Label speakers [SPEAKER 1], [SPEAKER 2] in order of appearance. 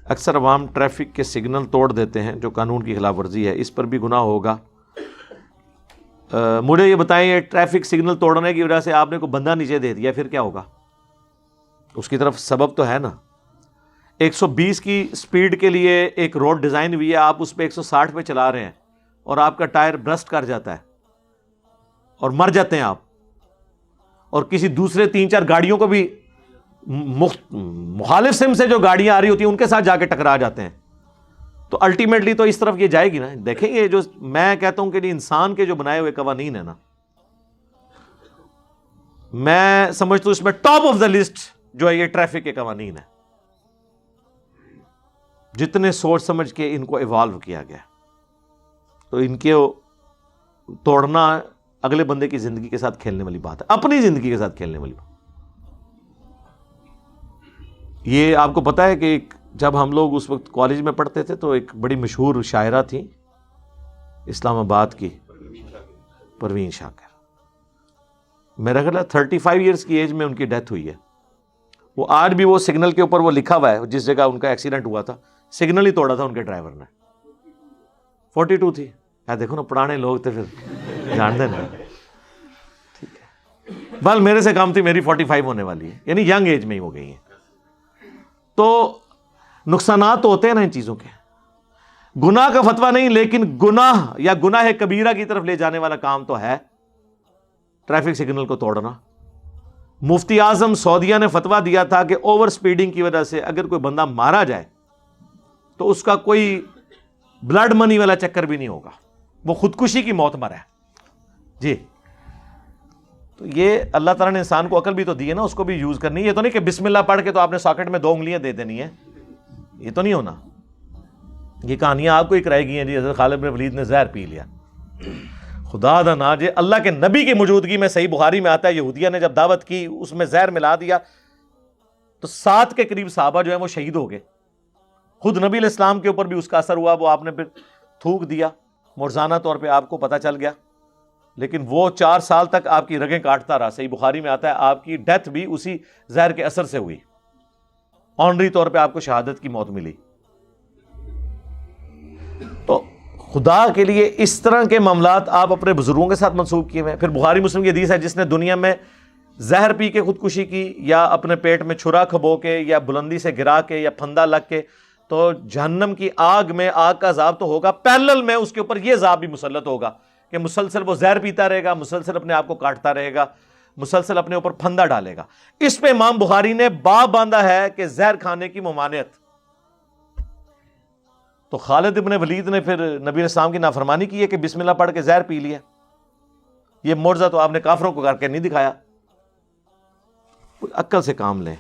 [SPEAKER 1] اکثر عوام ٹریفک کے سگنل توڑ دیتے ہیں جو قانون کی خلاف ورزی ہے، اس پر بھی گناہ ہوگا؟ مجھے یہ بتائیں، ٹریفک سگنل توڑنے کی وجہ سے آپ نے کوئی بندہ نیچے دے دیا، پھر کیا ہوگا؟ اس کی طرف سبب تو ہے نا۔ 120 کی سپیڈ کے لیے ایک روڈ ڈیزائن ہوئی ہے، آپ اس پہ 160 پہ چلا رہے ہیں اور آپ کا ٹائر برسٹ کر جاتا ہے اور مر جاتے ہیں آپ، اور کسی دوسرے 3-4 گاڑیوں کو بھی مخالف سم سے جو گاڑیاں آ رہی ہوتی ہیں ان کے ساتھ جا کے ٹکرا جاتے ہیں، تو الٹیمیٹلی تو اس طرف یہ جائے گی نا۔ دیکھیں یہ جو میں کہتا ہوں کہ انسان کے جو بنائے ہوئے قوانین ہیں نا، میں سمجھتا ہوں اس میں ٹاپ آف دا لسٹ جو ہے یہ ٹریفک کے قوانین ہیں، جتنے سوچ سمجھ کے ان کو ایوالو کیا گیا، تو ان کے توڑنا اگلے بندے کی زندگی کے ساتھ کھیلنے والی بات ہے، اپنی زندگی کے ساتھ کھیلنے والی بات۔ یہ آپ کو پتا ہے کہ جب ہم لوگ اس وقت کالج میں پڑھتے تھے تو ایک بڑی مشہور شاعرہ تھی اسلام آباد کی، پروین شاکر، میرا خیال ہے 35 ایئرس کی ایج میں ان کی ڈیتھ ہوئی ہے۔ وہ آج بھی وہ سگنل کے اوپر وہ لکھا ہوا ہے جس جگہ ان کا ایکسیڈنٹ ہوا تھا، سگنل ہی توڑا تھا ان کے ڈرائیور نے۔ 42 تھی، دیکھو نا پرانے لوگ تھے، پھر جان دیں نا، ٹھیک ہے، بل میرے سے کام تھی، میری 45 ہونے والی ہے، یعنی ینگ ایج میں ہی ہو گئی ہیں۔ تو نقصانات تو ہوتے ہیں نا ان چیزوں کے۔ گناہ کا فتویٰ نہیں، لیکن گناہ یا گناہ کبیرہ کی طرف لے جانے والا کام تو ہے ٹریفک سگنل کو توڑنا۔ مفتی اعظم سعودیہ نے فتویٰ دیا تھا کہ اوور سپیڈنگ کی وجہ سے اگر کوئی بندہ مارا جائے تو اس کا کوئی بلڈ منی والا چکر بھی نہیں ہوگا، وہ خودکشی کی موت مرا ہے۔ جی، تو یہ اللہ تعالیٰ نے انسان کو عقل بھی تو دی ہے نا، اس کو بھی یوز کرنی ہے۔ یہ تو نہیں کہ بسم اللہ پڑھ کے تو آپ نے ساکٹ میں 2 انگلیاں دے دینی ہے، یہ تو نہیں ہونا۔ یہ کہانیاں آپ کو ہی کرائی گئی ہیں، جی حضرت خالد بن ولید نے زہر پی لیا، خدا دا نا جی، اللہ کے نبی کی موجودگی میں، صحیح بخاری میں آتا ہے یہودیہ نے جب دعوت کی اس میں زہر ملا دیا تو 7 کے قریب صحابہ جو ہیں وہ شہید ہو گئے۔ خود نبی علیہ السلام کے اوپر بھی اس کا اثر ہوا، وہ آپ نے پھر تھوک دیا، مرزانہ طور پہ آپ کو پتہ چل گیا، لیکن وہ 4 سال تک آپ کی رگیں کاٹتا رہا۔ صحیح بخاری میں آتا ہے آپ کی ڈیتھ بھی اسی زہر کے اثر سے ہوئی، آنری طور پہ آپ کو شہادت کی موت ملی۔ تو خدا کے لیے اس طرح کے معاملات آپ اپنے بزرگوں کے ساتھ منسوب کیے ہوئے ہیں۔ پھر بخاری مسلم کی حدیث ہے، جس نے دنیا میں زہر پی کے خودکشی کی، یا اپنے پیٹ میں چھرا کھبو کے، یا بلندی سے گرا کے، یا پھندا لگ کے، تو جہنم کی آگ میں آگ کا عذاب تو ہوگا، پیرلل میں اس کے اوپر یہ عذاب بھی مسلط ہوگا کہ مسلسل وہ زہر پیتا رہے گا، مسلسل اپنے آپ کو کاٹتا رہے گا، مسلسل اپنے اوپر پھندا ڈالے گا۔ اس پہ امام بخاری نے باب باندھا ہے کہ زہر کھانے کی ممانعت۔ تو خالد ابن ولید نے پھر نبی علیہ السلام کی نافرمانی کی ہے کہ بسم اللہ پڑھ کے زہر پی لیا۔ یہ معجزہ تو آپ نے کافروں کو کر کے نہیں دکھایا۔ عقل سے کام لیں۔